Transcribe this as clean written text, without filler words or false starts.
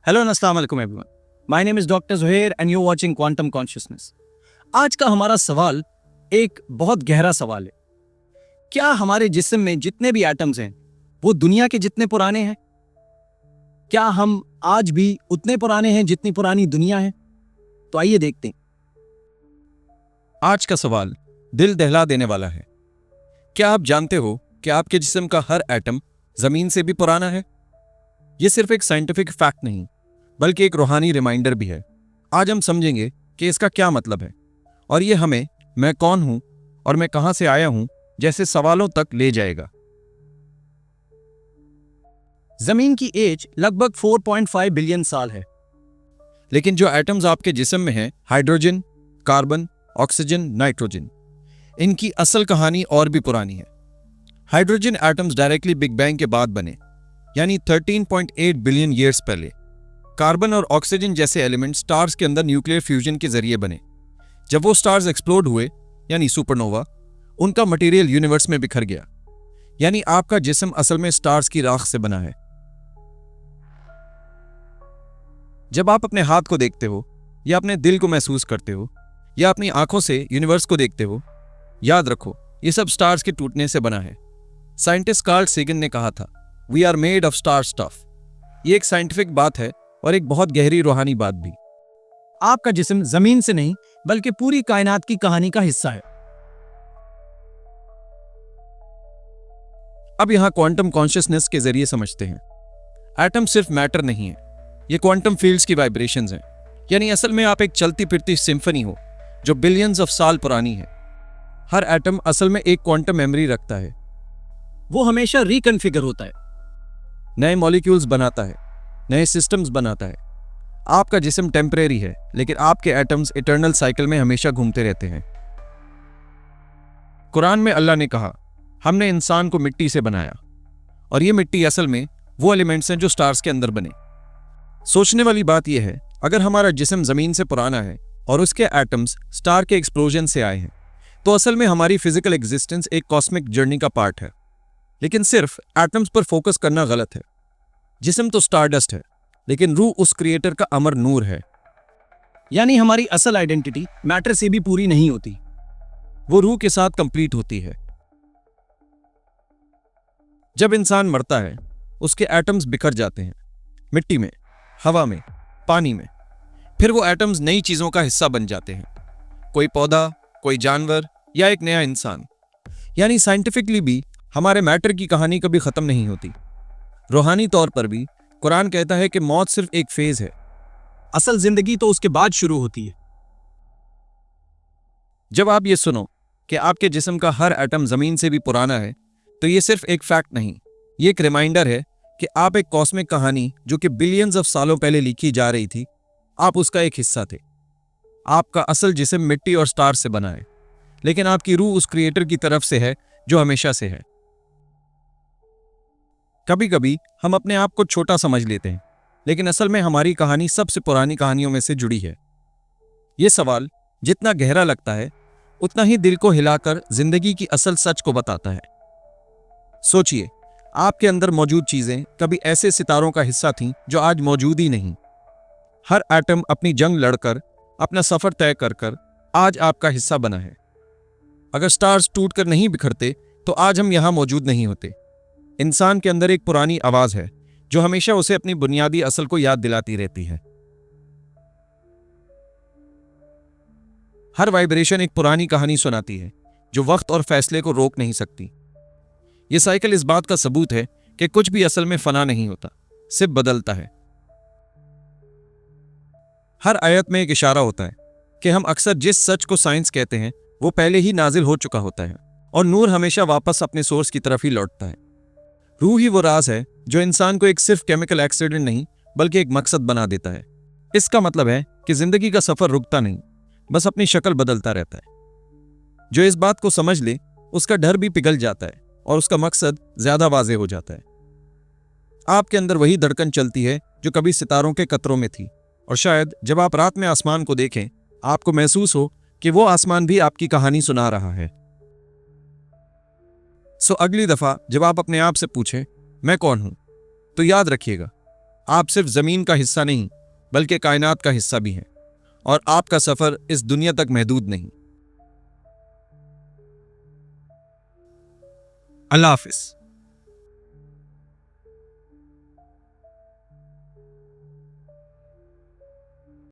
Hello and अस्सलाम वालेकुम everyone. My name is doctor Zuhair and you watching quantum consciousness. आज का हमारा सवाल एक बहुत गहरा सवाल है। क्या हमारे जिस्म में जितने भी एटम्स हैं वो दुनिया के जितने पुराने हैं? क्या हम आज भी उतने पुराने हैं जितनी पुरानी दुनिया है? तो आइए देखते हैं। आज का सवाल दिल दहला देने वाला है। क्या आप जानते हो कि आपके जिस्म का हर एटम जमीन से भी पुराना है? यह सिर्फ एक साइंटिफिक फैक्ट नहीं बल्कि एक रूहानी रिमाइंडर भी है। आज हम समझेंगे कि इसका क्या मतलब है और यह हमें मैं कौन हूं और मैं कहां से आया हूं जैसे सवालों तक ले जाएगा। जमीन की एज लगभग 4.5 बिलियन साल है। लेकिन जो एटम्स आपके जिस्म में हैं, हाइड्रोजन, कार्बन, ऑक्सीजन, नाइट्रोजन, इनकी असल कहानी और भी पुरानी है। Hydrogen atoms directly big bang के बाद बने, यानी 13.8 बिलियन ईयर्स पहले। कार्बन और ऑक्सीजन जैसे एलिमेंट स्टार्स के अंदर न्यूक्लियर फ्यूजन के जरिए बने। जब वो स्टार्स एक्सप्लोड हुए, यानी सुपरनोवा, उनका मटेरियल यूनिवर्स में बिखर गया। यानी आपका जिस्म असल में स्टार्स की राख से बना है। जब आप अपने हाथ को देखते हो या अपने दिल को महसूस करते हो या अपनी आंखों से यूनिवर्स को देखते हो, याद रखो ये सब स्टार्स के टूटने से बना है। साइंटिस्ट कार्ल सेगन ने कहा था, we are made of star stuff. ये एक साइंटिफिक बात है और एक बहुत गहरी रूहानी बात भी। आपका जिस्म जमीन से नहीं बल्कि पूरी कायनात की कहानी का हिस्सा है। अब यहां क्वांटम कॉन्शियसनेस के जरिए समझते हैं। एटम सिर्फ मैटर नहीं है, ये क्वांटम फील्ड्स की वाइब्रेशंस हैं। यानी असल में आप एक चलती फिरती सिम्फनी हो जो बिलियंस ऑफ साल पुरानी है। हर एटम असल में एक क्वांटम मेमोरी रखता है। वो हमेशा रिकन्फिगर होता है, नए मॉलिक्यूल्स बनाता है, नए सिस्टम्स बनाता है। आपका जिस्म टेम्परेरी है, लेकिन आपके एटम्स इटर्नल साइकिल में हमेशा घूमते रहते हैं। कुरान में अल्लाह ने कहा, हमने इंसान को मिट्टी से बनाया, और ये मिट्टी असल में वो एलिमेंट्स हैं जो स्टार्स के अंदर बने। सोचने वाली बात यह है, अगर हमारा जिस्म जमीन से पुराना है और उसके एटम्स स्टार के एक्सप्लोजन से आए हैं, तो असल में हमारी फिजिकल एग्जिस्टेंस एक कॉस्मिक जर्नी का पार्ट है। लेकिन सिर्फ एटम्स पर फोकस करना गलत है। जिस्म तो स्टारडस्ट है, लेकिन रूह उस क्रिएटर का अमर नूर है। यानी हमारी असल आइडेंटिटी मैटर से भी पूरी नहीं होती, वो रूह के साथ कंप्लीट होती है। जब इंसान मरता है, उसके एटम्स बिखर जाते हैं, मिट्टी में, हवा में, पानी में। फिर वो एटम्स नई चीजों का हिस्सा बन जाते हैं, कोई पौधा, कोई जानवर या एक नया इंसान। यानी साइंटिफिकली भी हमारे मैटर की कहानी कभी खत्म नहीं होती। रूहानी तौर पर भी कुरान कहता है कि मौत सिर्फ एक फेज है, असल जिंदगी तो उसके बाद शुरू होती है। जब आप ये सुनो कि आपके जिस्म का हर एटम जमीन से भी पुराना है, तो ये सिर्फ एक फैक्ट नहीं, ये एक रिमाइंडर है कि आप एक कॉस्मिक कहानी जो कि बिलियंस ऑफ सालों पहले लिखी जा रही थी, आप उसका एक हिस्सा थे। आपका असल जिस्म मिट्टी और स्टार से बना है, लेकिन आपकी रूह उस क्रिएटर की तरफ से है जो हमेशा से है। कभी कभी हम अपने आप को छोटा समझ लेते हैं, लेकिन असल में हमारी कहानी सबसे पुरानी कहानियों में से जुड़ी है। यह सवाल जितना गहरा लगता है, उतना ही दिल को हिलाकर जिंदगी की असल सच को बताता है। सोचिए, आपके अंदर मौजूद चीजें कभी ऐसे सितारों का हिस्सा थीं जो आज मौजूद ही नहीं। हर एटम अपनी जंग लड़कर, अपना सफर तय कर आज आपका हिस्सा बना है। अगर स्टार्स टूटकर नहीं बिखरते तो आज हम यहां मौजूद नहीं होते। इंसान के अंदर एक पुरानी आवाज है जो हमेशा उसे अपनी बुनियादी असल को याद दिलाती रहती है। हर वाइब्रेशन एक पुरानी कहानी सुनाती है जो वक्त और फैसले को रोक नहीं सकती। यह साइकिल इस बात का सबूत है कि कुछ भी असल में फना नहीं होता, सिर्फ बदलता है। हर आयत में एक इशारा होता है कि हम अक्सर जिस सच को साइंस कहते हैं वो पहले ही नाजिल हो चुका होता है, और नूर हमेशा वापस अपने सोर्स की तरफ ही लौटता है। रूह ही वो राज है जो इंसान को एक सिर्फ केमिकल एक्सीडेंट नहीं बल्कि एक मकसद बना देता है। इसका मतलब है कि जिंदगी का सफर रुकता नहीं, बस अपनी शक्ल बदलता रहता है। जो इस बात को समझ ले, उसका डर भी पिघल जाता है और उसका मकसद ज्यादा वाज़े हो जाता है। आपके अंदर वही धड़कन चलती है जो कभी सितारों के कतरों में थी, और शायद जब आप रात में आसमान को देखें, आपको महसूस हो कि वो आसमान भी आपकी कहानी सुना रहा है। सो अगली दफा जब आप अपने आप से पूछें मैं कौन हूं, तो याद रखिएगा आप सिर्फ जमीन का हिस्सा नहीं बल्कि कायनात का हिस्सा भी हैं और आपका सफर इस दुनिया तक महदूद नहीं। अल्लाह हाफिज।